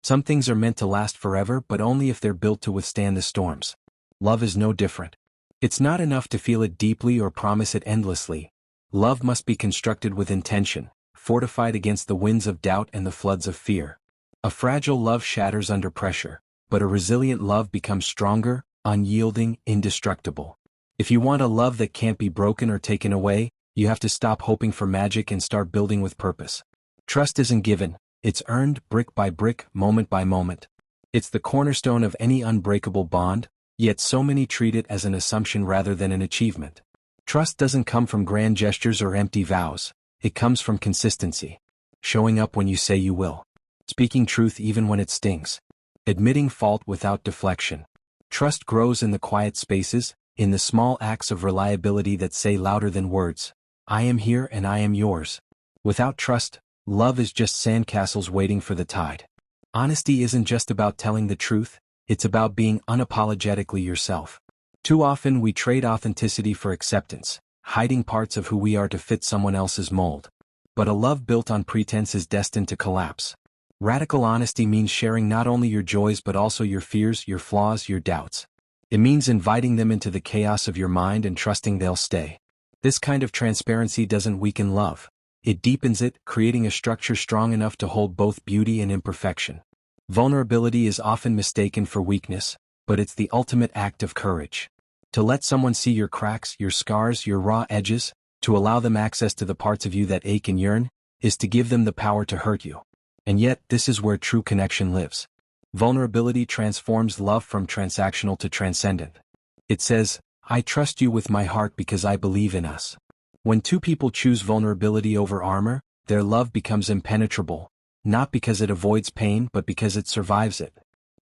Some things are meant to last forever, but only if they're built to withstand the storms. Love is no different. It's not enough to feel it deeply or promise it endlessly. Love must be constructed with intention, fortified against the winds of doubt and the floods of fear. A fragile love shatters under pressure, but a resilient love becomes stronger, unyielding, indestructible. If you want a love that can't be broken or taken away, you have to stop hoping for magic and start building with purpose. Trust isn't given, it's earned brick by brick, moment by moment. It's the cornerstone of any unbreakable bond, yet so many treat it as an assumption rather than an achievement. Trust doesn't come from grand gestures or empty vows, it comes from consistency. Showing up when you say you will. Speaking truth even when it stings. Admitting fault without deflection. Trust grows in the quiet spaces, in the small acts of reliability that say louder than words, "I am here and I am yours." Without trust, love is just sandcastles waiting for the tide. Honesty isn't just about telling the truth, it's about being unapologetically yourself. Too often we trade authenticity for acceptance, hiding parts of who we are to fit someone else's mold. But a love built on pretense is destined to collapse. Radical honesty means sharing not only your joys but also your fears, your flaws, your doubts. It means inviting them into the chaos of your mind and trusting they'll stay. This kind of transparency doesn't weaken love. It deepens it, creating a structure strong enough to hold both beauty and imperfection. Vulnerability is often mistaken for weakness, but it's the ultimate act of courage. To let someone see your cracks, your scars, your raw edges, to allow them access to the parts of you that ache and yearn, is to give them the power to hurt you. And yet, this is where true connection lives. Vulnerability transforms love from transactional to transcendent. It says, "I trust you with my heart because I believe in us." When two people choose vulnerability over armor, their love becomes impenetrable, not because it avoids pain but because it survives it.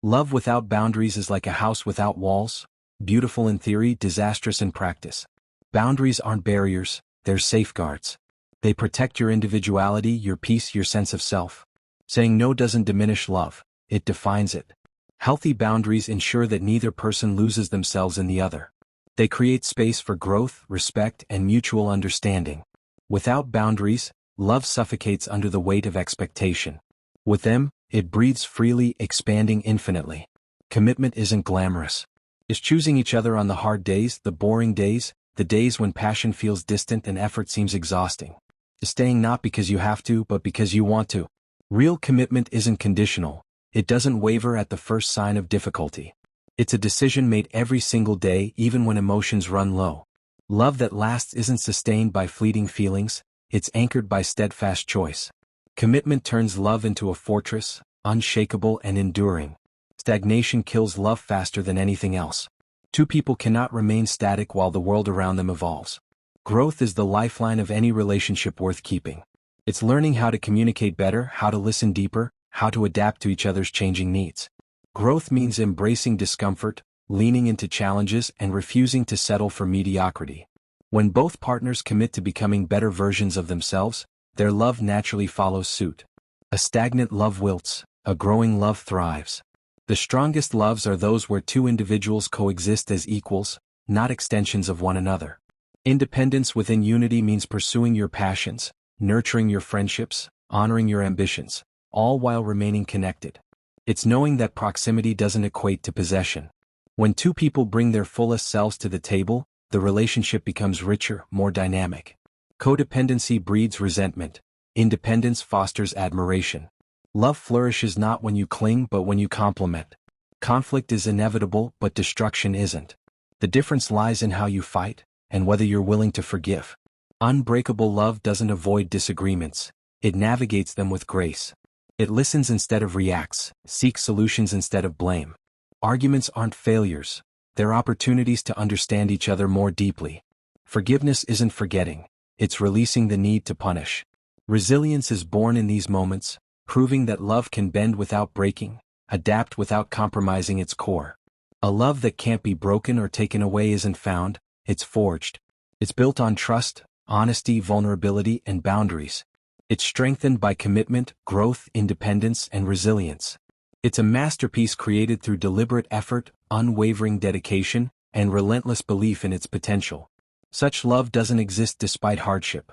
Love without boundaries is like a house without walls, beautiful in theory, disastrous in practice. Boundaries aren't barriers, they're safeguards. They protect your individuality, your peace, your sense of self. Saying no doesn't diminish love, it defines it. Healthy boundaries ensure that neither person loses themselves in the other. They create space for growth, respect, and mutual understanding. Without boundaries, love suffocates under the weight of expectation. With them, it breathes freely, expanding infinitely. Commitment isn't glamorous. It's choosing each other on the hard days, the boring days, the days when passion feels distant and effort seems exhausting. It's staying not because you have to, but because you want to. Real commitment isn't conditional. It doesn't waver at the first sign of difficulty. It's a decision made every single day, even when emotions run low. Love that lasts isn't sustained by fleeting feelings, it's anchored by steadfast choice. Commitment turns love into a fortress, unshakable and enduring. Stagnation kills love faster than anything else. Two people cannot remain static while the world around them evolves. Growth is the lifeline of any relationship worth keeping. It's learning how to communicate better, how to listen deeper, how to adapt to each other's changing needs. Growth means embracing discomfort, leaning into challenges, and refusing to settle for mediocrity. When both partners commit to becoming better versions of themselves, their love naturally follows suit. A stagnant love wilts, a growing love thrives. The strongest loves are those where two individuals coexist as equals, not extensions of one another. Independence within unity means pursuing your passions, nurturing your friendships, honoring your ambitions, all while remaining connected. It's knowing that proximity doesn't equate to possession. When two people bring their fullest selves to the table, the relationship becomes richer, more dynamic. Codependency breeds resentment. Independence fosters admiration. Love flourishes not when you cling but when you complement. Conflict is inevitable, but destruction isn't. The difference lies in how you fight, and whether you're willing to forgive. Unbreakable love doesn't avoid disagreements, it navigates them with grace. It listens instead of reacts, seeks solutions instead of blame. Arguments aren't failures, they're opportunities to understand each other more deeply. Forgiveness isn't forgetting, it's releasing the need to punish. Resilience is born in these moments, proving that love can bend without breaking, adapt without compromising its core. A love that can't be broken or taken away isn't found, it's forged. It's built on trust, honesty, vulnerability, and boundaries. It's strengthened by commitment, growth, independence, and resilience. It's a masterpiece created through deliberate effort, unwavering dedication, and relentless belief in its potential. Such love doesn't exist despite hardship.